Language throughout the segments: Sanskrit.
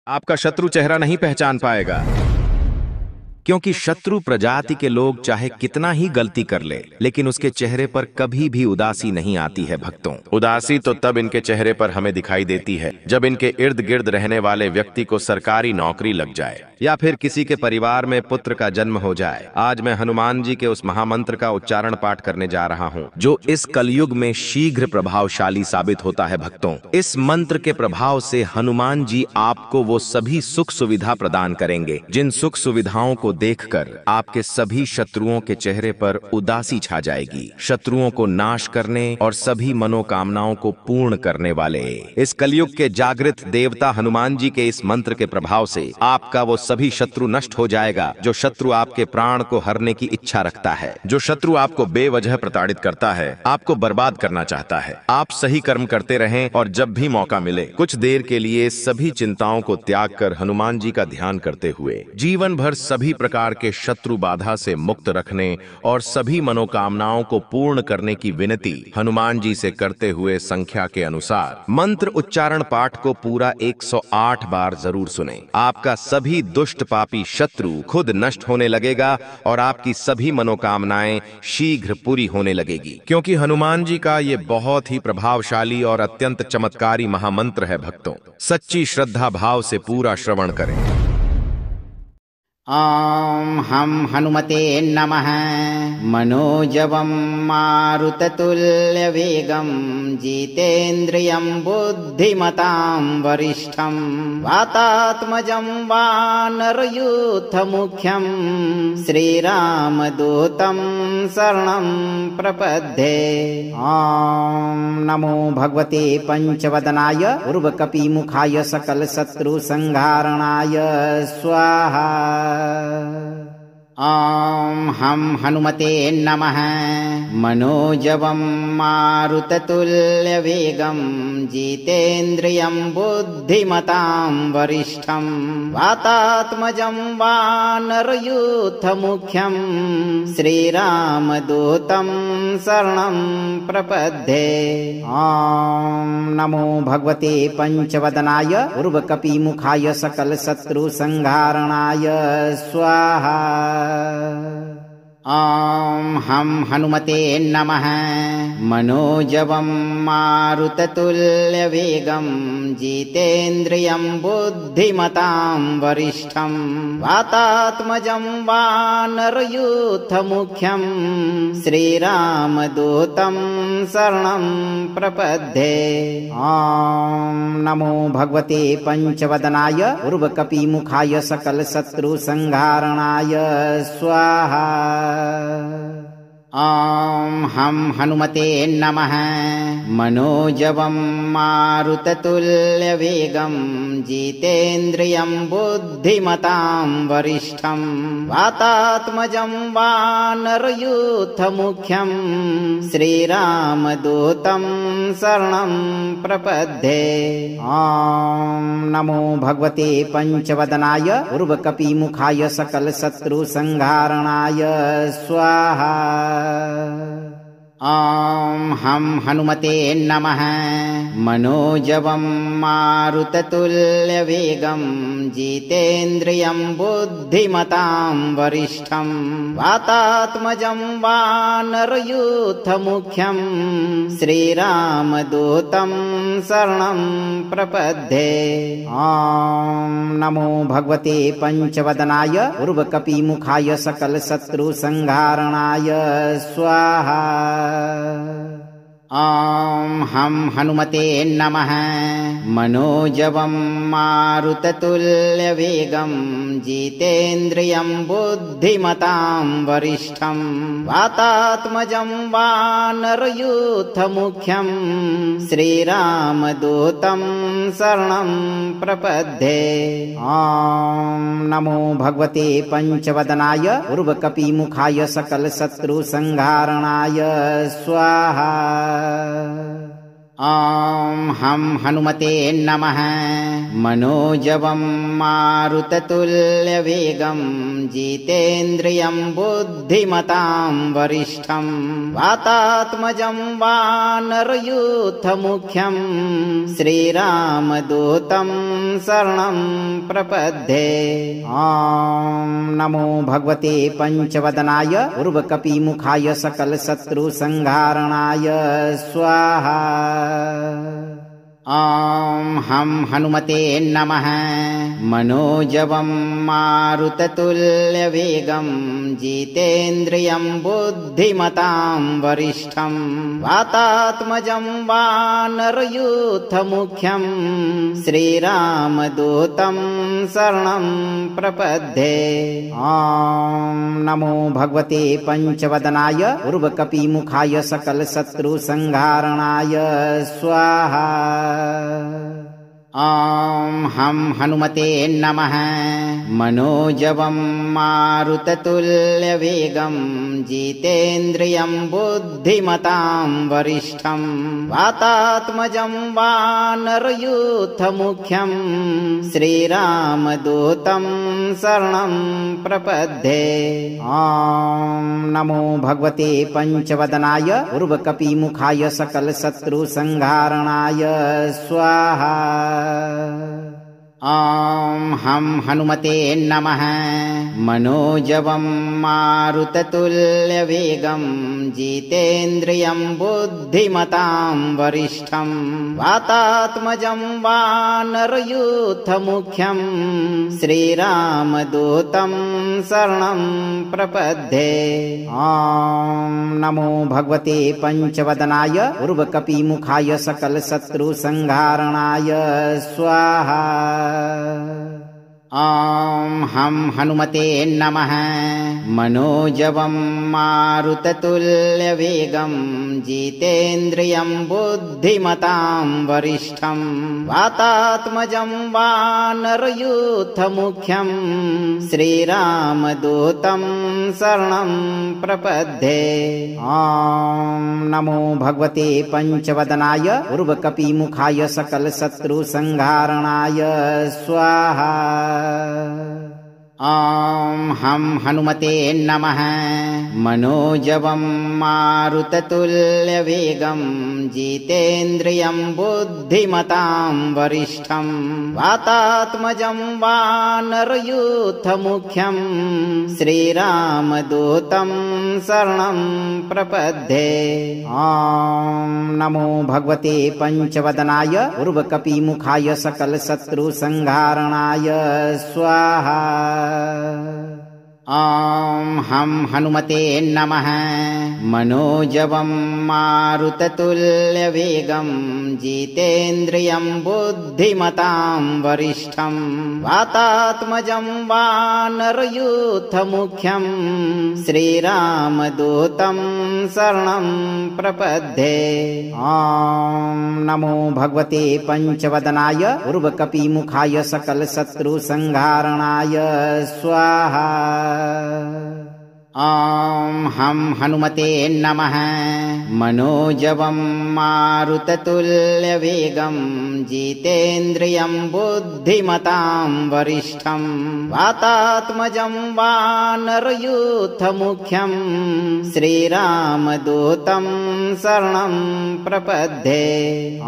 आपका शत्रु चेहरा नहीं पहचान पाएगा, क्योंकि शत्रु प्रजाति के लोग चाहे कितना ही गलती कर ले, लेकिन उसके चेहरे पर कभी भी उदासी नहीं आती है। भक्तों, उदासी तो तब इनके चेहरे पर हमें दिखाई देती है जब इनके इर्द गिर्द रहने वाले व्यक्ति को सरकारी नौकरी लग जाए या फिर किसी के परिवार में पुत्र का जन्म हो जाए। आज मैं हनुमान जी के उस महामंत्र का उच्चारण पाठ करने जा रहा हूँ जो इस कलयुग में शीघ्र प्रभावशाली साबित होता है। भक्तों, इस मंत्र के प्रभाव से हनुमान जी आपको वो सभी सुख सुविधा प्रदान करेंगे जिन सुख सुविधाओं को देखकर आपके सभी शत्रुओं के चेहरे पर उदासी छा जाएगी। शत्रुओं को नाश करने और सभी मनोकामनाओं को पूर्ण करने वाले इस कलयुग के जागृत देवता हनुमान जी के इस मंत्र के प्रभाव से आपका वो सभी शत्रु नष्ट हो जाएगा जो शत्रु आपके प्राण को हरने की इच्छा रखता है, जो शत्रु आपको बेवजह प्रताड़ित करता है, आपको बर्बाद करना चाहता है। आप सही कर्म करते रहें और जब भी मौका मिले कुछ देर के लिए सभी चिंताओं को त्याग कर हनुमान जी का ध्यान करते हुए जीवन भर सभी प्रकार के शत्रु बाधा से मुक्त रखने और सभी मनोकामनाओं को पूर्ण करने की विनती हनुमान जी से करते हुए संख्या के अनुसार मंत्र उच्चारण पाठ को पूरा 108 बार जरूर सुने। आपका सभी दुष्ट पापी शत्रु खुद नष्ट होने लगेगा और आपकी सभी मनोकामनाएं शीघ्र पूरी होने लगेगी, क्योंकि हनुमान जी का ये बहुत ही प्रभावशाली और अत्यंत चमत्कारी महामंत्र है। भक्तों, सच्ची श्रद्धा भाव से पूरा श्रवण करें। ॐ हम हनुमते नमः। मनोजवं मारुततुल्यवेगं जितेन्द्रियं बुद्धिमतां वरिष्ठं वातात्मजं वानरयूथमुख्यं श्रीरामदूतं शरणं प्रपद्ये। ॐ नमो भगवते पंचवदनाय उर्वकपिमुखाय सकलशत्रुसंहारणाय स्वाहा। ॐ हम हनुमते नमः। मनोजवं मारुततुल्यवेगं जितेन्द्रियं बुद्धिमतां वरिष्ठं वातात्मजं वानरयूथमुख्यं श्रीरामदूतं शरणं प्रपद्ये। ॐ नमो भगवते पंचवदनाय उर्वकपिमुखाय सकलशत्रुसंहारणाय स्वाहा। ॐ हम हनुमते नमः। मनोजवं मारुततुल्यवेगं जितेन्द्रियं बुद्धिमतां वरिष्ठं वातात्मजं वानरयूथमुख्यं श्रीरामदूतं शरणं प्रपद्ये। ॐ नमो भगवते पंचवदनाय उर्वकपिमुखाय सकलशत्रुसंहारणाय स्वाहा। ॐ हम हनुमते नमः। मनोजवं मारुततुल्यवेगं जितेन्द्रियं बुद्धिमतां वरिष्ठं वातात्मजं वानरयूथमुख्यं श्रीरामदूतं शरणं प्रपद्ये। ॐ नमो भगवते पंचवदनाय उर्वकपिमुखाय सकलशत्रुसंहारणाय स्वाहा। ॐ हम हनुमते नमः। मनोजवं मारुततुल्यवेगं जितेन्द्रियं बुद्धिमतां वरिष्ठं वातात्मजं वानरयूथमुख्यं श्रीरामदूतं शरणं प्रपद्ये। ॐ नमो भगवते पंचवदनाय उर्वकपिमुखाय सकलशत्रुसंहारणाय स्वाहा। ॐ हम हनुमते नमः। मनोजवं मारुततुल्यवेगं जितेन्द्रियं बुद्धिमतां वरिष्ठं वातात्मजं वानरयूथमुख्यं श्रीरामदूतं शरणं प्रपद्ये। ॐ नमो भगवते पंचवदनाय उर्वकपिमुखाय सकलशत्रुसंहारणाय स्वाहा। ॐ हं हनुमते नमः। मनोजवं मारुततुल्यवेगं जितेन्द्रियं बुद्धिमतां वरिष्ठं वातात्मजं वानरयूथमुख्यं श्रीरामदूतं शरणं प्रपद्ये। ॐ नमो भगवते पंचवदनाय उर्वकपिमुखाय सकलशत्रुसंहारणाय स्वाहा। ॐ हं हनुमते नमः। मनोजवं मारुततुल्यवेगं जितेन्द्रियं बुद्धिमतां वरिष्ठं वातात्मजं वानरयूथमुख्यं श्रीरामदूतं शरणं प्रपद्ये। ॐ नमो भगवते पंचवदनाय उर्वकपिमुखाय सकलशत्रुसंहारणाय स्वाहा। ॐ हं हनुमते नमः। मनोजवं मारुततुल्यवेगं जितेन्द्रियं बुद्धिमतां वरिष्ठं वातात्मजं वानरयूथमुख्यं श्रीरामदूतं शरणं प्रपद्ये। ॐ नमो भगवते पंचवदनाय उर्वकपिमुखाय सकलशत्रुसंहारणाय स्वाहा। ॐ हं हनुमते नमः। मनोजवं मारुततुल्यवेगं जितेन्द्रियं बुद्धिमतां वरिष्ठं वातात्मजं वानरयूथमुख्यं श्रीरामदूतं शरणं प्रपद्ये। ॐ नमो भगवते पंचवदनाय उर्वकपिमुखाय सकलशत्रुसंहारणाय स्वाहा। ॐ हं हनुमते नमः। मनोजवं मारुततुल्यवेगं जितेन्द्रियं बुद्धिमतां वरिष्ठं वातात्मजं वानरयूथमुख्यं श्रीरामदूतं शरणं प्रपद्ये। ॐ नमो भगवते पंचवदनाय उर्वकपिमुखाय सकलशत्रुसंहारणाय स्वाहा। ॐ हं हनुमते नमः। मनोजवं मारुततुल्यवेगं जितेन्द्रियं बुद्धिमतां वरिष्ठं वातात्मजं वानरयूथमुख्यं श्रीरामदूतं शरणं प्रपद्ये। ॐ नमो भगवते पंचवदनाय उर्वकपिमुखाय सकलशत्रुसंहारणाय स्वाहा। ॐ हं हनुमते नमः। मनोजवं मारुततुल्यवेगं जितेन्द्रियं बुद्धिमतां वरिष्ठं वातात्मजं वानरयूथमुख्यं श्रीरामदूतं शरणं प्रपद्ये। ॐ नमो भगवते पंचवदनाय उर्वकपिमुखाय सकलशत्रुसंहारणाय स्वाहा। ॐ हं हनुमते नमः। मनोजवं मारुततुल्यवेगं जितेन्द्रियं बुद्धिमतां वरिष्ठं वातात्मजं वानरयूथमुख्यं श्रीरामदूतं शरणं प्रपद्ये। ॐ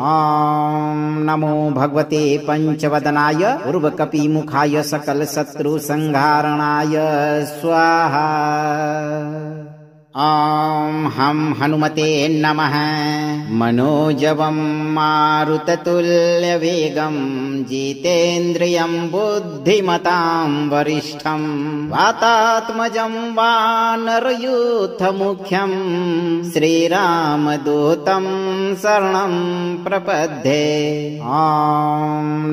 नमो भगवते पंचवदनाय उर्वकपिमुखाय सकलशत्रुसंहारणाय स्वाहा। ॐ हं हनुमते नमः। मनोजवं मारुततुल्यवेगं जितेन्द्रियं बुद्धिमतां वरिष्ठं वातात्मजं वानरयूथमुख्यं श्रीरामदूतं शरणं प्रपद्ये। ॐ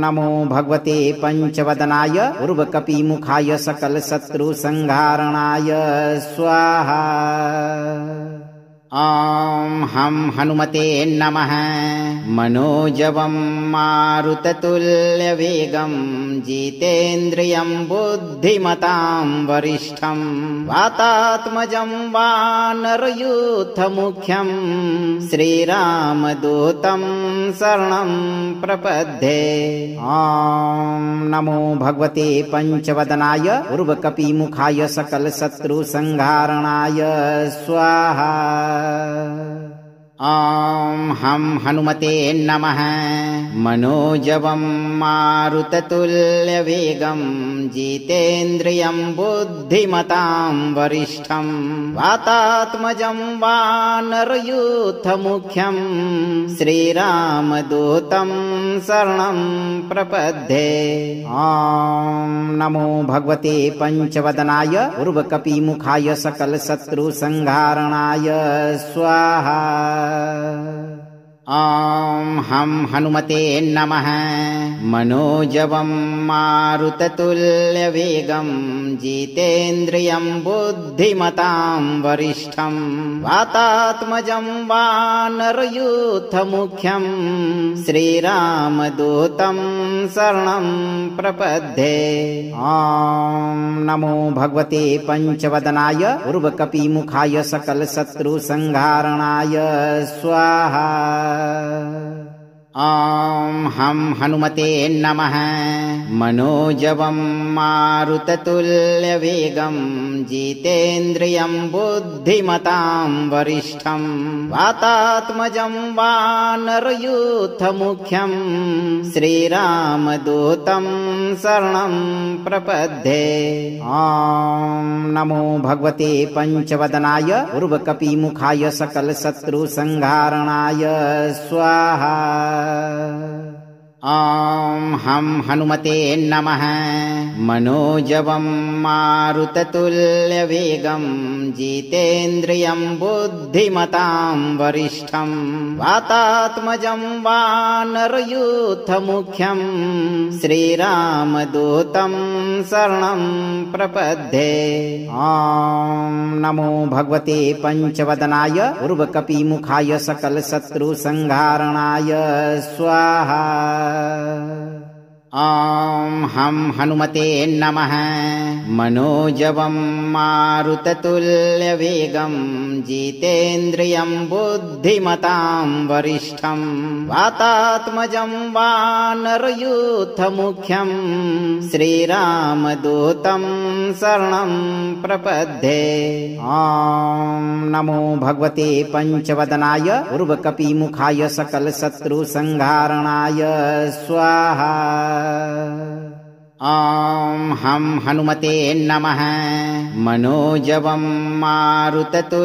नमो भगवते पंचवदनाय उर्वकपिमुखाय सकलशत्रुसंहारणाय स्वाहा। ॐ हं हनुमते नमः। मनोजवं मारुततुल्यवेगं जितेन्द्रियं बुद्धिमतां वरिष्ठं वातात्मजं वानरयूथमुख्यं श्रीरामदूतं शरणं प्रपद्ये। ॐ नमो भगवते पंचवदनाय उर्वकपिमुखाय सकलशत्रुसंहारणाय स्वाहा। ॐ हं हनुमते नमः। मनोजवं मारुततुल्यवेगं जितेन्द्रियं बुद्धिमतां वरिष्ठं वातात्मजं वानरयूथमुख्यं श्रीरामदूतं शरणं प्रपद्ये। ॐ नमो भगवते पंचवदनाय उर्वकपिमुखाय सकलशत्रुसंहारणाय स्वाहा। ॐ हं हनुमते नमः। मनोजवं मारुततुल्यवेगं जितेन्द्रियं बुद्धिमतां वरिष्ठं वातात्मजं वानरयूथमुख्यं श्रीरामदूतं शरणं प्रपद्ये। ॐ नमो भगवते पंचवदनाय उर्वकपिमुखाय सकलशत्रुसंहारणाय स्वाहा। ॐ हं हनुमते नमः। मनोजवं मारुततुल्यवेगं जितेन्द्रियं बुद्धिमतां वरिष्ठं वातात्मजं वानरयूथमुख्यं श्रीरामदूतं शरणं प्रपद्ये। ॐ नमो भगवते पंचवदनाय उर्वकपिमुखाय सकलशत्रुसंहारणाय स्वाहा। ॐ हं हनुमते नमः। मनोजवं मारुततुल्यवेगं जितेन्द्रियं बुद्धिमतां वरिष्ठं वातात्मजं वानरयूथमुख्यं श्रीरामदूतं शरणं प्रपद्ये। ॐ नमो भगवते पंचवदनाय उर्वकपिमुखाय सकलशत्रुसंहारणाय स्वाहा। ॐ हं हनुमते नमः। मनोजवं मारुततुल्यवेगं जितेन्द्रियं बुद्धिमतां वरिष्ठं वातात्मजं वानरयूथमुख्यं श्रीरामदूतं शरणं प्रपद्ये। ॐ नमो भगवते पंचवदनाय उर्वकपिमुखाय सकलशत्रुसंहारणाय स्वाहा। ॐ हं हनुमते नमः। मनोजवं मारुततुल्यवेगं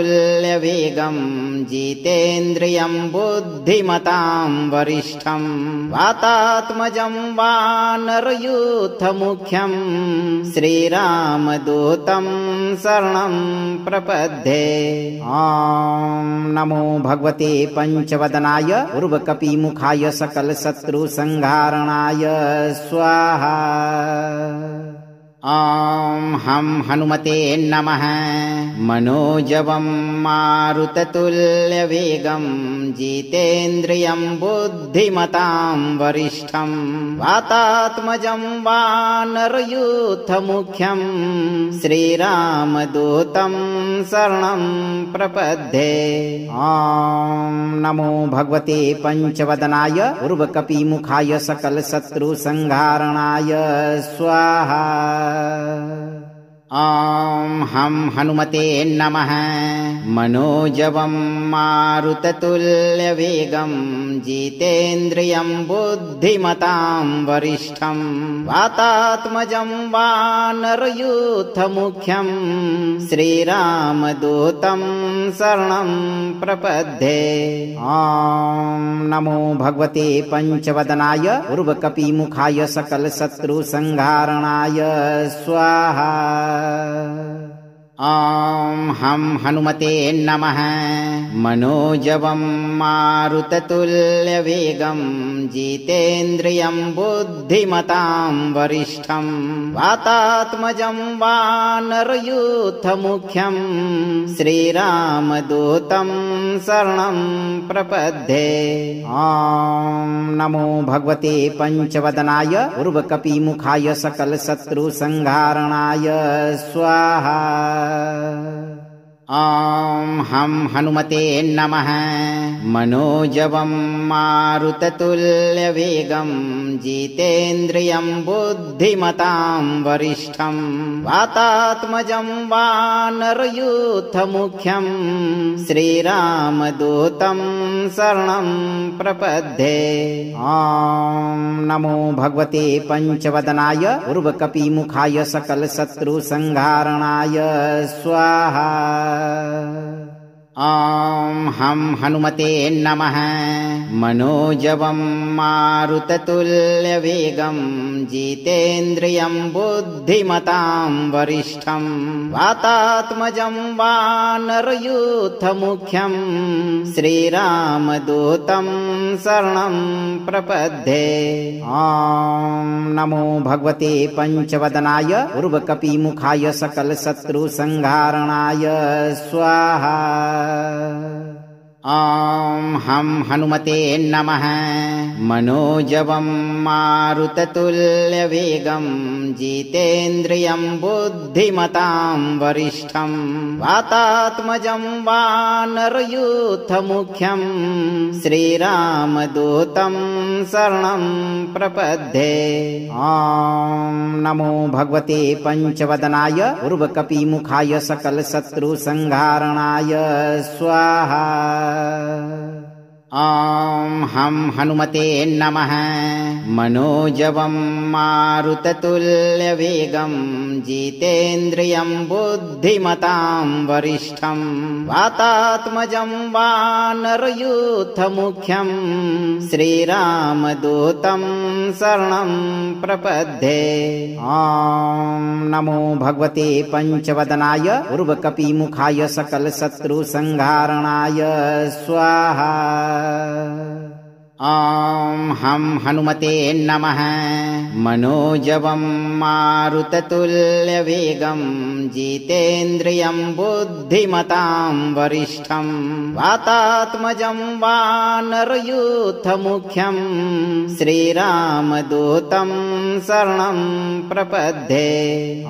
जितेन्द्रियं बुद्धिमतां वरिष्ठं वातात्मजं वानरयूथमुख्यं श्रीरामदूतं शरणं प्रपद्ये। ॐ नमो भगवते पंचवदनाय उर्वकपिमुखाय सकलशत्रुसंहारणाय स्वाहा। ॐ हं हनुमते नमः। मनोजवं मारुततुल्यवेगं जितेन्द्रियं बुद्धिमतां वरिष्ठं वातात्मजं वानरयूथमुख्यं श्रीरामदूतं शरणं प्रपद्ये। ॐ नमो भगवते पंचवदनाय उर्वकपिमुखाय सकलशत्रुसंहारणाय स्वाहा। ॐ हं हनुमते नमः। मनोजवं मारुततुल्यवेगं जितेन्द्रियं बुद्धिमतां वरिष्ठं वातात्मजं वानरयूथमुख्यं श्रीरामदूतं शरणं प्रपद्ये। ॐ नमो भगवते पंचवदनाय उर्वकपिमुखाय सकलशत्रुसंहारणाय स्वाहा। ॐ हं हनुमते नमः। मनोजवं मारुततुल्यवेगं जितेन्द्रियं बुद्धिमतां वरिष्ठं वातात्मजं वानरयूथमुख्यं श्रीरामदूतं शरणं प्रपद्ये। ॐ नमो भगवते पंचवदनाय उर्वकपिमुखाय सकलशत्रुसंहारणाय स्वाहा। ॐ हं हनुमते नमः। मनोजवं मारुततुल्यवेगं जितेन्द्रियं बुद्धिमतां वरिष्ठं वातात्मजं वानरयूथमुख्यं श्रीरामदूतं शरणं प्रपद्ये। ॐ नमो भगवते पंचवदनाय उर्वकपिमुखाय सकलशत्रुसंहारणाय स्वाहा। ॐ हं हनुमते नमः। मनोजवं मारुततुल्यवेगं जितेन्द्रियं बुद्धिमतां वरिष्ठं वातात्मजं वानरयूथमुख्यं श्रीरामदूतं शरणं प्रपद्ये। ॐ नमो भगवते पंचवदनाय उर्वकपिमुखाय सकलशत्रुसंहारणाय स्वाहा। ॐ हं हनुमते नमः। मनोजवं मारुततुल्यवेगं जितेन्द्रियं बुद्धिमतां वरिष्ठं वातात्मजं वानरयूथमुख्यं श्रीरामदूतं शरणं प्रपद्ये। ॐ नमो भगवते पंचवदनाय उर्वकपिमुखाय सकलशत्रुसंहारणाय स्वाहा। ॐ हं हनुमते नमः। मनोजवं मारुततुल्यवेगं जितेन्द्रियं बुद्धिमतां वरिष्ठं वातात्मजं वानरयूथमुख्यं श्रीरामदूतं शरणं प्रपद्ये। ॐ नमो भगवते पंचवदनाय उर्वकपिमुखाय सकलशत्रुसंहारणाय स्वाहा। ॐ हं हनुमते नमः। मनोजवं मारुततुल्यवेगं जितेन्द्रियं बुद्धिमतां वरिष्ठं वातात्मजं वानरयूथमुख्यं श्रीरामदूतं शरणं प्रपद्ये। ॐ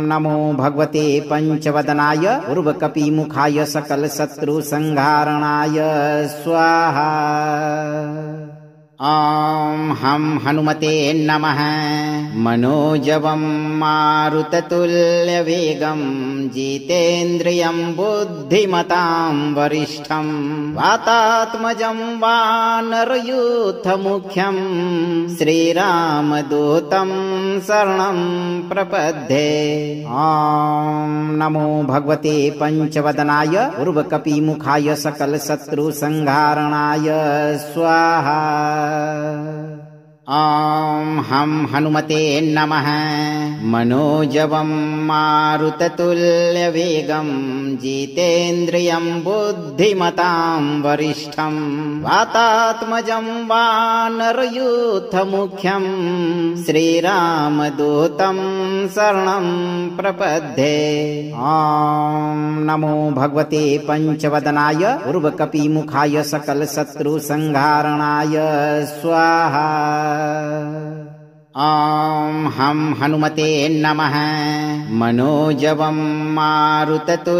नमो भगवते पंचवदनाय उर्वकपिमुखाय सकलशत्रुसंहारणाय स्वाहा। ॐ हं हनुमते नमः। मनोजवं मारुततुल्यवेगं जितेन्द्रियं बुद्धिमतां वरिष्ठं वातात्मजं वानरयूथमुख्यं श्रीरामदूतं शरणं प्रपद्ये। ॐ नमो भगवते पंचवदनाय उर्वकपिमुखाय सकलशत्रुसंहारणाय स्वाहा। ॐ हं हनुमते नमः। मनोजवं मारुततुल्यवेगं जितेन्द्रियं बुद्धिमतां वरिष्ठं वातात्मजं वानरयूथमुख्यं श्रीरामदूतं शरणं प्रपद्ये। ॐ नमो भगवते पंचवदनाय उर्वकपिमुखाय सकलशत्रुसंहारणाय स्वाहा। ॐ हं हनुमते नमः। मनोजवं मारुततुल्यवेगं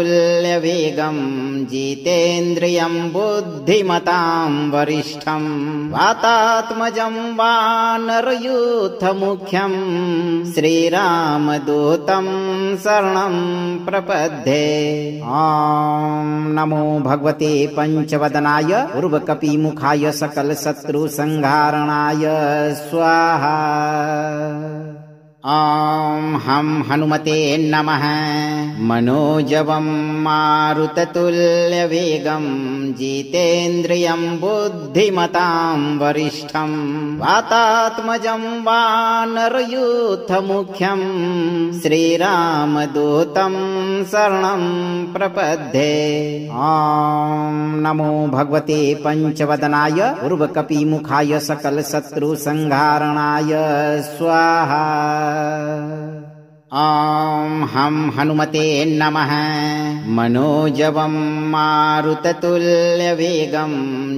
जितेन्द्रियं बुद्धिमतां वरिष्ठं वातात्मजं वानरयूथमुख्यं श्रीरामदूतं शरणं प्रपद्ये। ॐ नमो भगवते पंचवदनाय उर्वकपिमुखाय सकलशत्रुसंहारणाय स्वाहा। ॐ हं हनुमते नमः। मनोजवं मारुततुल्यवेगं जितेन्द्रियं बुद्धिमतां वरिष्ठं वातात्मजं वानरयूथमुख्यं श्रीरामदूतं शरणं प्रपद्ये। ॐ नमो भगवते पंचवदनाय उर्वकपिमुखाय सकलशत्रुसंहारणाय स्वाहा। ॐ हं हनुमते नमः। मनोजवं मारुततुल्यवेगं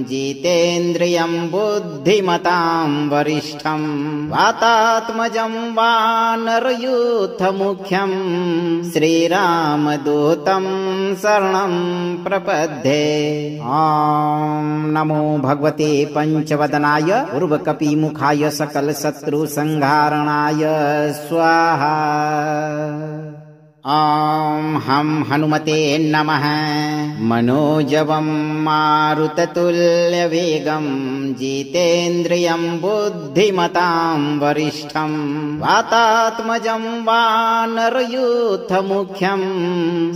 जितेन्द्रियं बुद्धिमतां वरिष्ठं वातात्मजं वानरयूथमुख्यं श्रीरामदूतं शरणं प्रपद्ये। ॐ नमो भगवते पंचवदनाय उर्वकपिमुखाय सकलशत्रुसंहारणाय स्वाहा। ॐ हं हनुमते नमः। मनोजवं मारुततुल्यवेगं जितेन्द्रियं बुद्धिमतां वरिष्ठं वातात्मजं वानरयूथमुख्यं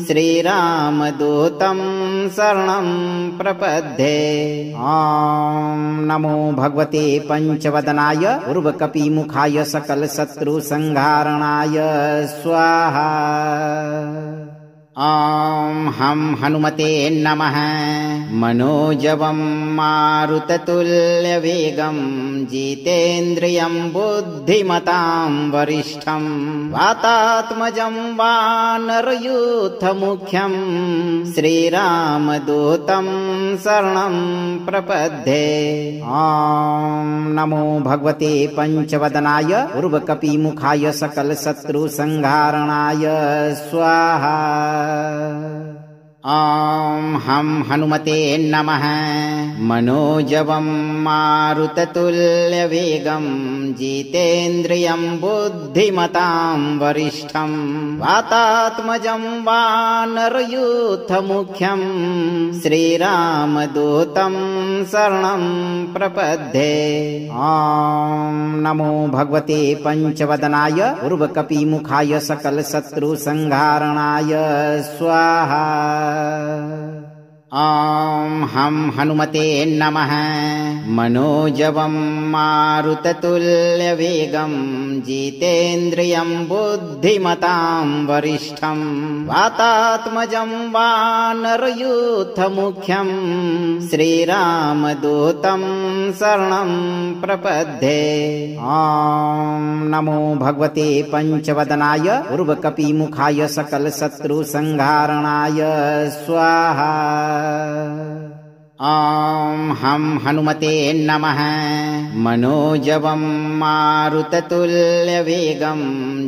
श्रीरामदूतं शरणं प्रपद्ये। ॐ नमो भगवते पंचवदनाय उर्वकपिमुखाय सकलशत्रुसंहारणाय स्वाहा। ॐ हं हनुमते नमः। मनोजवं मारुततुल्यवेगं जितेन्द्रियं बुद्धिमतां वरिष्ठं वातात्मजं वानरयूथमुख्यं श्रीरामदूतं शरणं प्रपद्ये। ॐ नमो भगवते पंचवदनाय उर्वकपिमुखाय सकलशत्रुसंहारणाय स्वाहा। ॐ हं हनुमते नमः। मनोजवं मारुततुल्यवेगं जितेन्द्रियं बुद्धिमतां वरिष्ठं वातात्मजं वानरयूथमुख्यं श्रीरामदूतं शरणं प्रपद्ये। ॐ नमो भगवते पंचवदनाय उर्वकपिमुखाय सकलशत्रुसंहारणाय स्वाहा। ॐ हं हनुमते नमः। मनोजवं मारुततुल्यवेगं जितेन्द्रियं बुद्धिमतां वरिष्ठं वातात्मजं वानरयूथमुख्यं श्रीरामदूतं शरणं प्रपद्ये। ॐ नमो भगवते पंचवदनाय उर्वकपिमुखाय सकलशत्रुसंहारणाय स्वाहा। ॐ हं हनुमते नमः। मनोजवं मारुततुल्यवेगं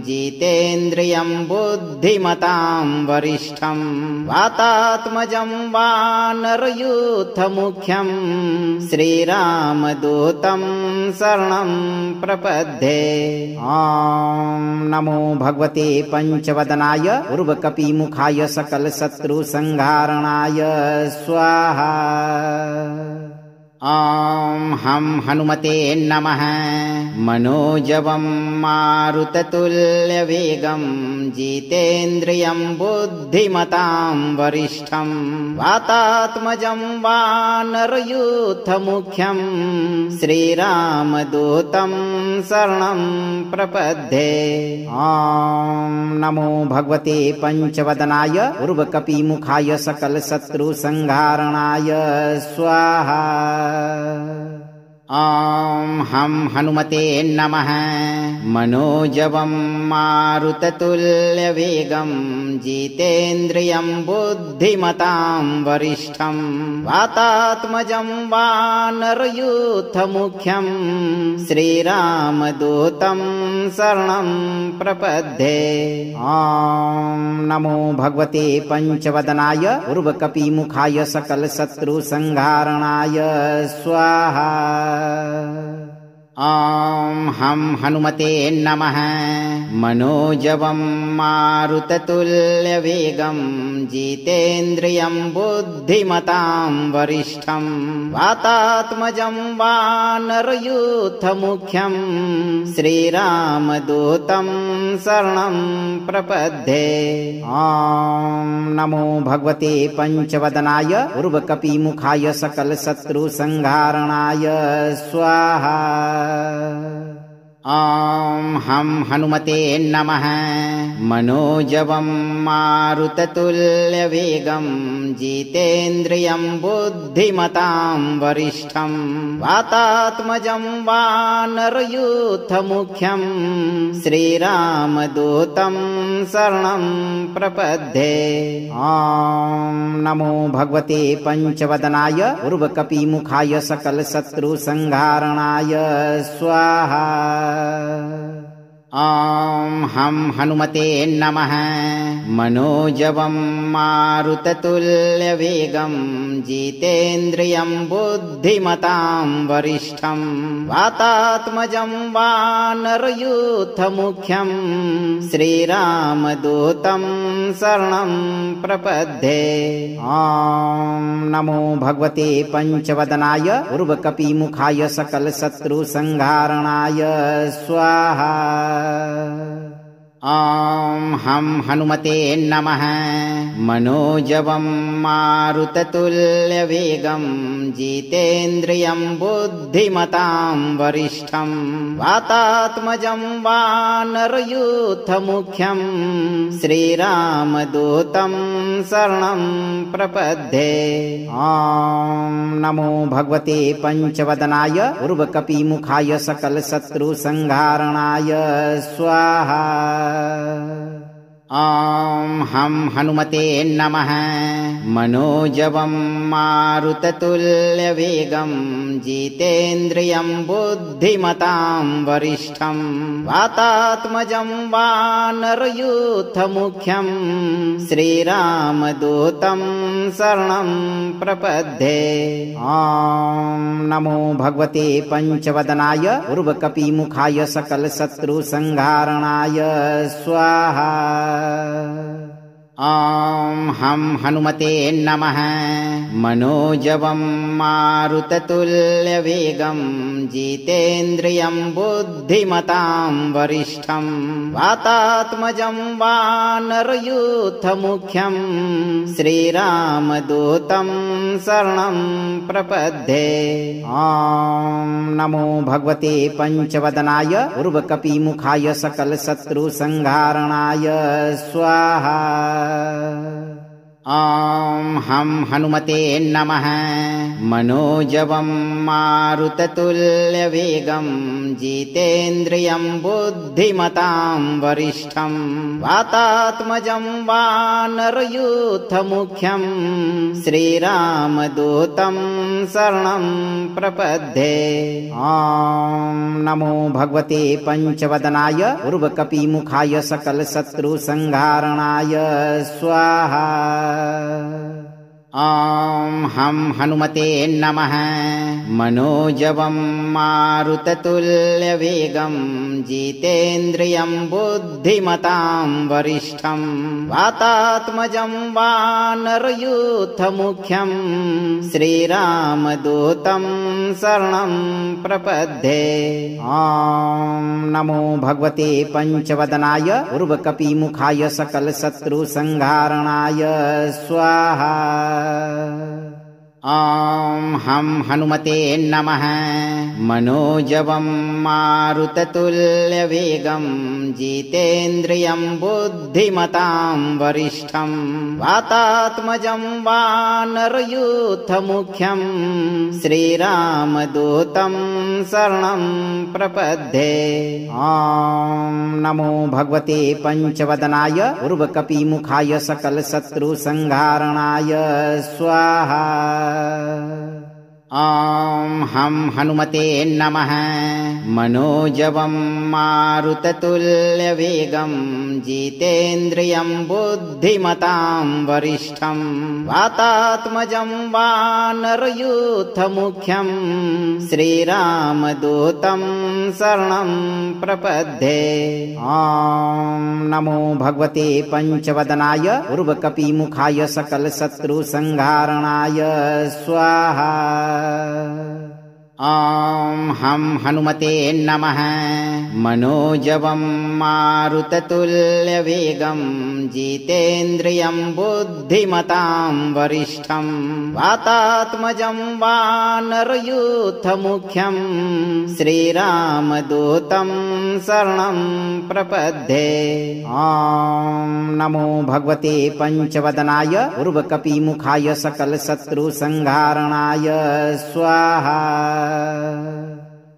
जितेन्द्रियं बुद्धिमतां वरिष्ठं वातात्मजं वानरयूथमुख्यं श्रीरामदूतं शरणं प्रपद्ये। ॐ नमो भगवते पंचवदनाय उर्वकपिमुखाय सकलशत्रुसंहारणाय स्वाहा। ॐ हं हनुमते नमः। मनोजवं मारुततुल्यवेगं जितेन्द्रियं बुद्धिमतां वरिष्ठं वातात्मजं वानरयूथमुख्यं श्रीरामदूतं शरणं प्रपद्ये। ॐ नमो भगवते पंचवदनाय उर्वकपिमुखाय सकलशत्रुसंहारणाय स्वाहा। ॐ हं हनुमते नमः। मनोजवं मारुततुल्यवेगं जितेन्द्रियं बुद्धिमतां वरिष्ठं वातात्मजं वानरयूथमुख्यं श्रीरामदूतं शरणं प्रपद्ये। ॐ नमो भगवते पंचवदनाय उर्वकपिमुखाय सकलशत्रुसंहारणाय स्वाहा। ॐ हं हनुमते नमः। मनोजवं मारुततुल्यवेगं जितेन्द्रियं बुद्धिमतां वरिष्ठं वातात्मजं वानरयूथमुख्यं श्रीरामदूतं शरणं प्रपद्ये। ॐ नमो भगवते पंचवदनाय उर्वकपिमुखाय सकलशत्रुसंहारणाय स्वाहा। ॐ हं हनुमते नमः। मनोजवं मारुततुल्यवेगं जितेन्द्रियं बुद्धिमतां वरिष्ठं वातात्मजं वानरयूथमुख्यं श्रीरामदूतं शरणं प्रपद्ये। ॐ नमो भगवते पंचवदनाय उर्वकपिमुखाय सकलशत्रुसंहारणाय स्वाहा। ॐ हं हनुमते नमः। मनोजवं मारुततुल्यवेगं जितेन्द्रियं बुद्धिमतां वरिष्ठं वातात्मजं वानरयूथमुख्यं श्रीरामदूतं शरणं प्रपद्ये। ॐ नमो भगवते पंचवदनाय उर्वकपिमुखाय सकलशत्रुसंहारणाय स्वाहा। ॐ हं हनुमते नमः। मनोजवं मारुततुल्यवेगं जितेन्द्रियं बुद्धिमतां वरिष्ठं वातात्मजं वानरयूथमुख्यं श्रीरामदूतं शरणं प्रपद्ये। ॐ नमो भगवते पंचवदनाय उर्वकपिमुखाय सकलशत्रुसंहारणाय स्वाहा। ॐ हं हनुमते नमः। मनोजवं मारुततुल्यवेगं जितेन्द्रियं बुद्धिमतां वरिष्ठं वातात्मजं वानरयूथमुख्यं श्रीरामदूतं शरणं प्रपद्ये। ॐ नमो भगवते पंचवदनाय उर्वकपिमुखाय सकलशत्रुसंहारणाय स्वाहा। ॐ हं हनुमते नमः। मनोजवं मारुततुल्यवेगं जितेन्द्रियं बुद्धिमतां वरिष्ठं वातात्मजं वानरयूथमुख्यं श्रीरामदूतं शरणं प्रपद्ये। ॐ नमो भगवते पंचवदनाय उर्वकपिमुखाय सकलशत्रुसंहारणाय स्वाहा। ॐ हं हनुमते नमः। मनोजवं मारुततुल्यवेगं जितेन्द्रियं बुद्धिमतां वरिष्ठं वातात्मजं वानरयूथमुख्यं श्रीरामदूतं शरणं प्रपद्ये। ॐ नमो भगवते पंचवदनाय उर्वकपिमुखाय सकलशत्रुसंहारणाय स्वाहा। ॐ हं हनुमते नमः। मनोजवं मारुततुल्यवेगं जितेन्द्रियं बुद्धिमतां वरिष्ठं वातात्मजं वानरयूथमुख्यं श्रीरामदूतं शरणं प्रपद्ये। ॐ नमो भगवते पंचवदनाय उर्वकपिमुखाय सकलशत्रुसंहारणाय स्वाहा। ॐ हं हनुमते नमः। मनोजवं मारुततुल्यवेगं जितेन्द्रियं बुद्धिमतां वरिष्ठं वातात्मजं वानरयूथमुख्यं श्रीरामदूतं शरणं प्रपद्ये। ॐ नमो भगवते पंचवदनाय उर्वकपिमुखाय सकलशत्रुसंहारणाय स्वाहा। ॐ हं हनुमते नमः। मनोजवं मारुततुल्यवेगं जितेन्द्रियं बुद्धिमतां वरिष्ठं वातात्मजं वानरयूथमुख्यं श्रीरामदूतं शरणं प्रपद्ये। ॐ नमो भगवते पंचवदनाय उर्वकपिमुखाय सकलशत्रुसंहारणाय स्वाहा। ॐ हं हनुमते नमः। मनोजवं मारुततुल्यवेगं जितेन्द्रियं बुद्धिमतां वरिष्ठं वातात्मजं वानरयूथमुख्यं श्रीरामदूतं शरणं प्रपद्ये। ॐ नमो भगवते पंचवदनाय उर्वकपिमुखाय सकलशत्रुसंहारणाय स्वाहा।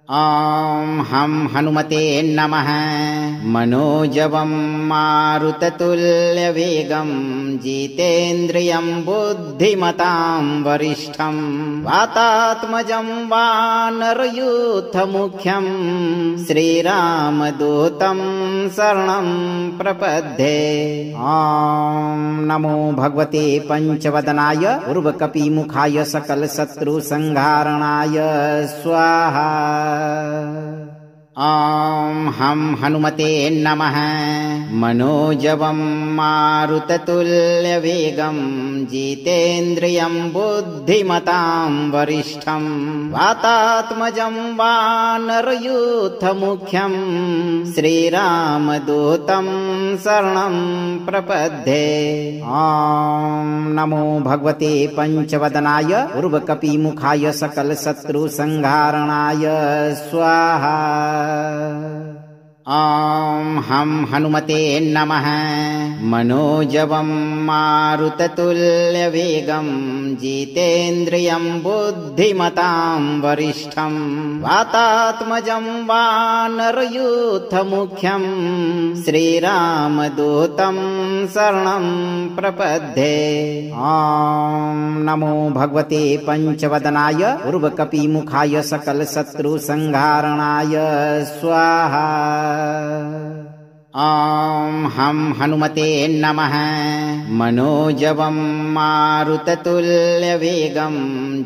ॐ हं हनुमते नमः। मनोजवं मारुततुल्यवेगं जितेन्द्रियं बुद्धिमतां वरिष्ठं वातात्मजं वानरयूथमुख्यं श्रीरामदूतं शरणं प्रपद्ये। ॐ नमो भगवते पंचवदनाय उर्वकपिमुखाय सकलशत्रुसंहारणाय स्वाहा। ॐ हं हनुमते नमः। मनोजवं मारुततुल्यवेगं जितेन्द्रियं बुद्धिमतां वरिष्ठं वातात्मजं वानरयूथमुख्यं श्रीरामदूतं शरणं प्रपद्ये। ॐ नमो भगवते पंचवदनाय उर्वकपिमुखाय सकलशत्रुसंहारणाय स्वाहा। ॐ हं हनुमते नमः। मनोजवं मारुततुल्यवेगं जितेन्द्रियं बुद्धिमतां वरिष्ठं वातात्मजं वानरयूथमुख्यं श्रीरामदूतं शरणं प्रपद्ये। ॐ नमो भगवते पंचवदनाय उर्वकपिमुखाय सकलशत्रुसंहारणाय स्वाहा। ॐ हं हनुमते नमः। मनोजवं मारुततुल्यवेगं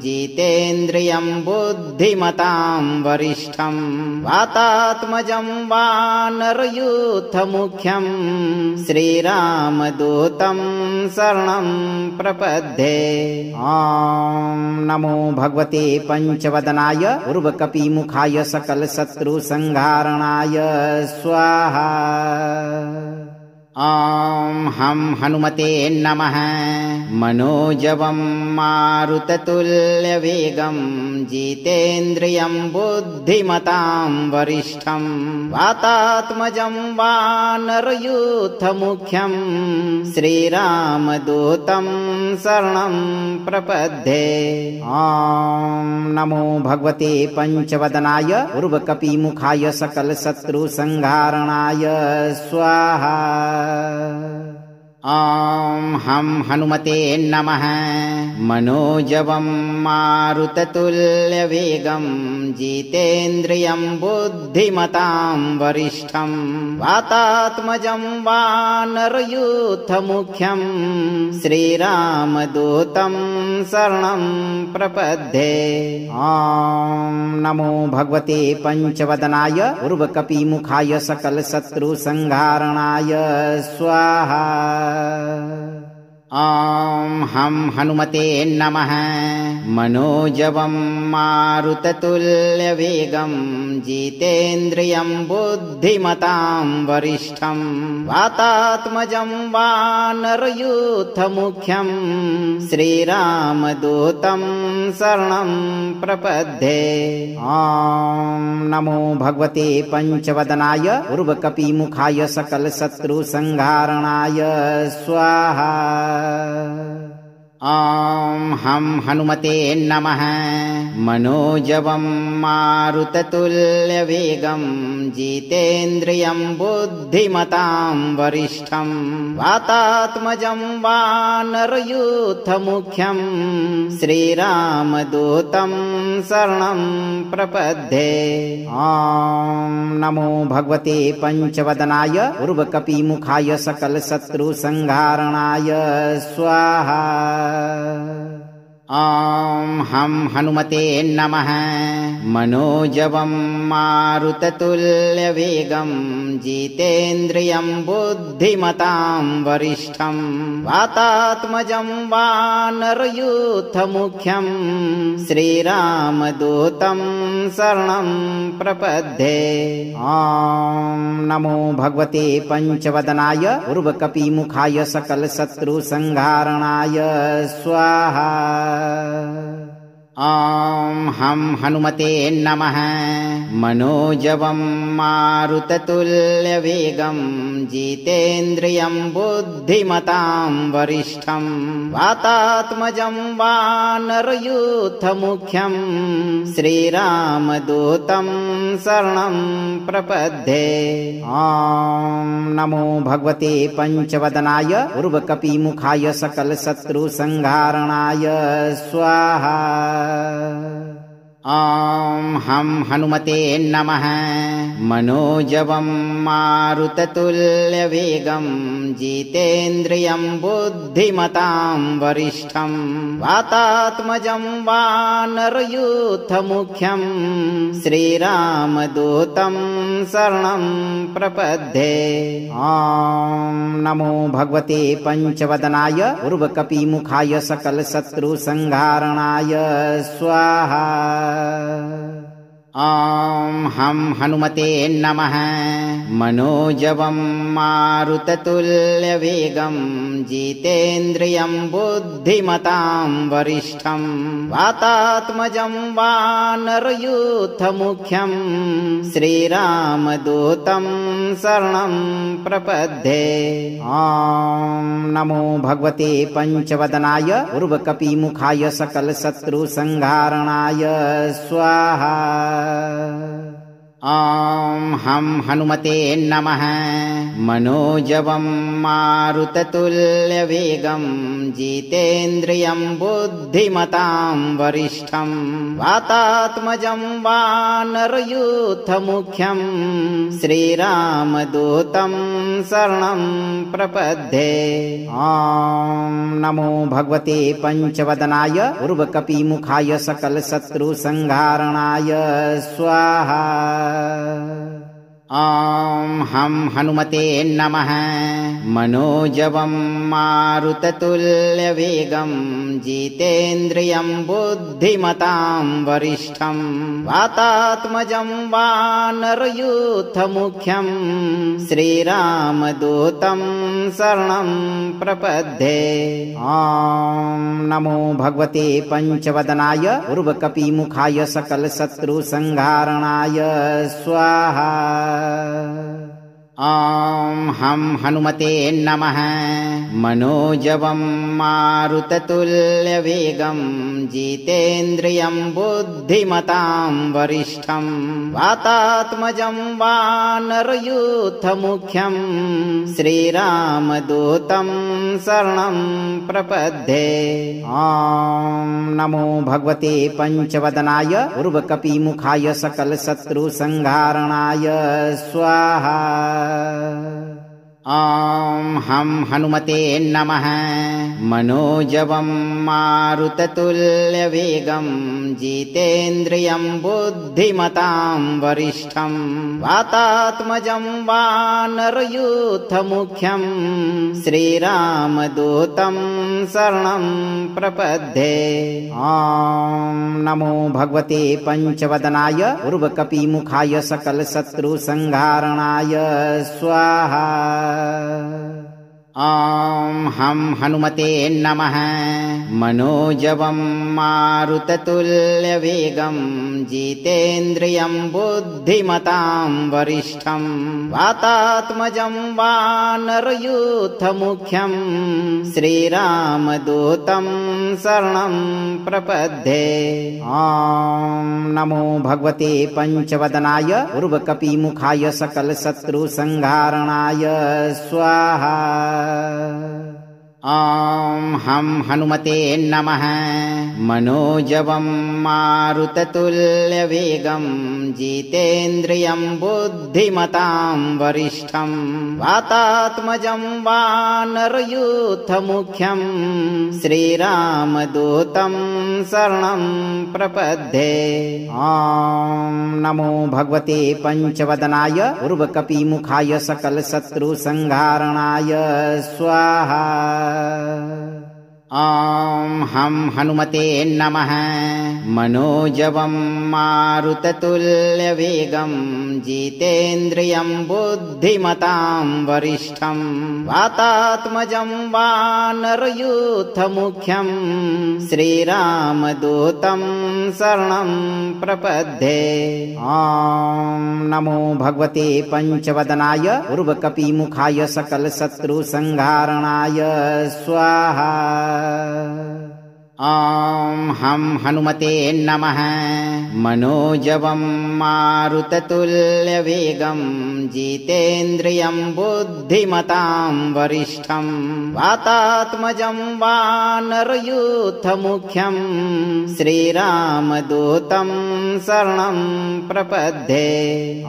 जितेन्द्रियं बुद्धिमतां वरिष्ठं वातात्मजं वानरयूथमुख्यं श्रीरामदूतं शरणं प्रपद्ये। ॐ नमो भगवते पंचवदनाय उर्वकपिमुखाय सकलशत्रुसंहारणाय स्वाहा। ॐ हं हनुमते नमः। मनोजवं मारुततुल्यवेगं जितेन्द्रियं बुद्धिमतां वरिष्ठं वातात्मजं वानरयूथमुख्यं श्रीरामदूतं शरणं प्रपद्ये। ॐ नमो भगवते पंचवदनाय उर्वकपिमुखाय सकलशत्रुसंहारणाय स्वाहा। ॐ हं हनुमते नमः। मनोजवं मारुततुल्यवेगं जितेन्द्रियं बुद्धिमतां वरिष्ठं वातात्मजं वानरयूथमुख्यं श्रीरामदूतं शरणं प्रपद्ये। ॐ नमो भगवते पंचवदनाय उर्वकपिमुखाय सकलशत्रुसंहारणाय स्वाहा। ॐ हं हनुमते नमः। मनोजवं मारुततुल्यवेगं जितेन्द्रियं बुद्धिमतां वरिष्ठं वातात्मजं वानरयूथमुख्यं श्रीरामदूतं शरणं प्रपद्ये। ॐ नमो भगवते पंचवदनाय उर्वकपिमुखाय सकलशत्रुसंहारणाय स्वाहा। ॐ हं हनुमते नमः। मनोजवं मारुततुल्यवेगं जितेन्द्रियं बुद्धिमतां वरिष्ठं वातात्मजं वानरयूथमुख्यं श्रीरामदूतं शरणं प्रपद्ये। ॐ नमो भगवते पंचवदनाय उर्वकपिमुखाय सकलशत्रुसंहारणाय स्वाहा। ॐ हं हनुमते नमः। मनोजवं मारुततुल्यवेगं जितेन्द्रियं बुद्धिमतां वरिष्ठं वातात्मजं वानरयूथमुख्यं श्रीरामदूतं शरणं प्रपद्ये। ॐ नमो भगवते पंचवदनाय उर्वकपिमुखाय सकलशत्रुसंहारणाय स्वाहा। ॐ हं हनुमते नमः। मनोजवं मारुततुल्यवेगं जितेन्द्रियं बुद्धिमतां वरिष्ठं वातात्मजं वानरयूथमुख्यं श्रीरामदूतं शरणं प्रपद्ये। ॐ नमो भगवते पंचवदनाय उर्वकपिमुखाय सकलशत्रुसंहारणाय स्वाहा। ॐ हं हनुमते नमः। मनोजवं मारुततुल्यवेगं जितेन्द्रियं बुद्धिमतां वरिष्ठं वातात्मजं वानरयूथमुख्यं श्रीरामदूतं शरणं प्रपद्ये। ॐ नमो भगवते पंचवदनाय उर्वकपिमुखाय सकलशत्रुसंहारणाय स्वाहा। ॐ हं हनुमते नमः। मनोजवं मारुततुल्यवेगं जितेन्द्रियं बुद्धिमतां वरिष्ठं वातात्मजं वानरयूथमुख्यं श्रीरामदूतं शरणं प्रपद्ये। ॐ नमो भगवते पंचवदनाय उर्वकपिमुखाय सकलशत्रुसंहारणाय स्वाहा। ॐ हं हनुमते नमः। मनोजवं मारुततुल्यवेगं जितेन्द्रियं बुद्धिमतां वरिष्ठं वातात्मजं वानरयूथमुख्यं श्रीरामदूतं शरणं प्रपद्ये। ॐ नमो भगवते पंचवदनाय उर्वकपिमुखाय सकलशत्रुसंहारणाय स्वाहा। ॐ हं हनुमते नमः। मनोजवं मारुततुल्यवेगं जितेन्द्रियं बुद्धिमतां वरिष्ठं वातात्मजं वानरयूथमुख्यं श्रीरामदूतं शरणं प्रपद्ये। ॐ नमो भगवते पंचवदनाय उर्वकपिमुखाय सकलशत्रुसंहारणाय स्वाहा। ॐ हं हनुमते नमः। मनोजवं मारुततुल्यवेगं जितेन्द्रियं बुद्धिमतां वरिष्ठं वातात्मजं वानरयूथमुख्यं श्रीरामदूतं शरणं प्रपद्ये। ॐ नमो भगवते पंचवदनाय उर्वकपिमुखाय सकलशत्रुसंहारणाय स्वाहा। ॐ हं हनुमते नमः। मनोजवं मारुततुल्यवेगं जितेन्द्रियं बुद्धिमतां वरिष्ठं वातात्मजं वानरयूथमुख्यं श्रीरामदूतं शरणं प्रपद्ये। ॐ नमो भगवते पंचवदनाय उर्वकपिमुखाय सकलशत्रुसंहारणाय स्वाहा। ॐ हं हनुमते नमः। मनोजवं मारुततुल्यवेगं जितेन्द्रियं बुद्धिमतां वरिष्ठं वातात्मजं वानरयूथमुख्यं श्रीरामदूतं शरणं प्रपद्ये। ॐ नमो भगवते पंचवदनाय उर्वकपिमुखाय सकलशत्रुसंहारणाय स्वाहा। ॐ हं हनुमते नमः। मनोजवं मारुततुल्यवेगं जितेन्द्रियं बुद्धिमतां वरिष्ठं वातात्मजं वानरयूथमुख्यं श्रीरामदूतं शरणं प्रपद्ये। ॐ नमो भगवते पंचवदनाय उर्वकपिमुखाय सकलशत्रुसंहारणाय स्वाहा। ॐ हं हनुमते नमः। मनोजवं मारुततुल्यवेगं जितेन्द्रियं बुद्धिमतां वरिष्ठं वातात्मजं वानरयूथमुख्यं श्रीरामदूतं शरणं प्रपद्ये। ॐ नमो भगवते पंचवदनाय उर्वकपिमुखाय सकलशत्रुसंहारणाय स्वाहा। ॐ हं हनुमते नमः। मनोजवं मारुततुल्यवेगं जितेन्द्रियं बुद्धिमतां वरिष्ठं वातात्मजं वानरयूथमुख्यं श्रीरामदूतं शरणं प्रपद्ये। ॐ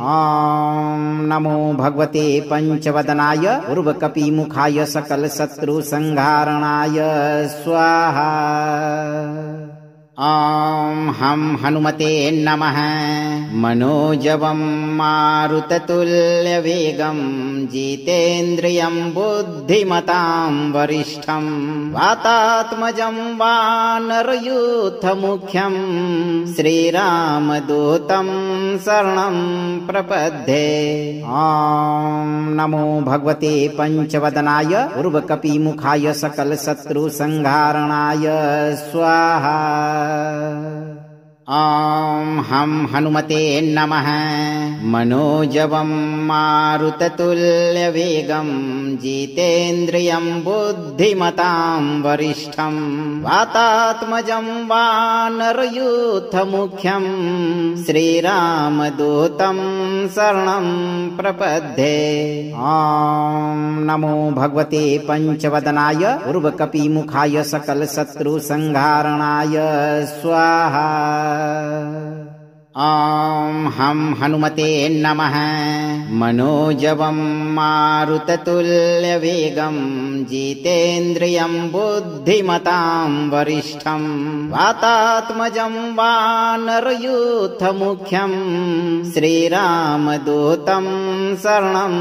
नमो भगवते पंचवदनाय उर्वकपिमुखाय सकलशत्रुसंहारणाय स्वाहा। ॐ हं हनुमते नमः। मनोजवं मारुततुल्यवेगं जितेन्द्रियं बुद्धिमतां वरिष्ठं वातात्मजं वानरयूथमुख्यं श्रीरामदूतं शरणं प्रपद्ये। ॐ नमो भगवते पंचवदनाय उर्वकपिमुखाय सकलशत्रुसंहारणाय स्वाहा। ॐ हं हनुमते नमः। मनोजवं मारुततुल्यवेगं जितेन्द्रियं बुद्धिमतां वरिष्ठं वातात्मजं वानरयूथमुख्यं श्रीरामदूतं शरणं प्रपद्ये। ॐ नमो भगवते पंचवदनाय उर्वकपिमुखाय सकलशत्रुसंहारणाय स्वाहा। ॐ हं हनुमते नमः। मनोजवं मारुततुल्यवेगं जितेन्द्रियं बुद्धिमतां वरिष्ठं वातात्मजं वानरयूथमुख्यं श्रीरामदूतं शरणं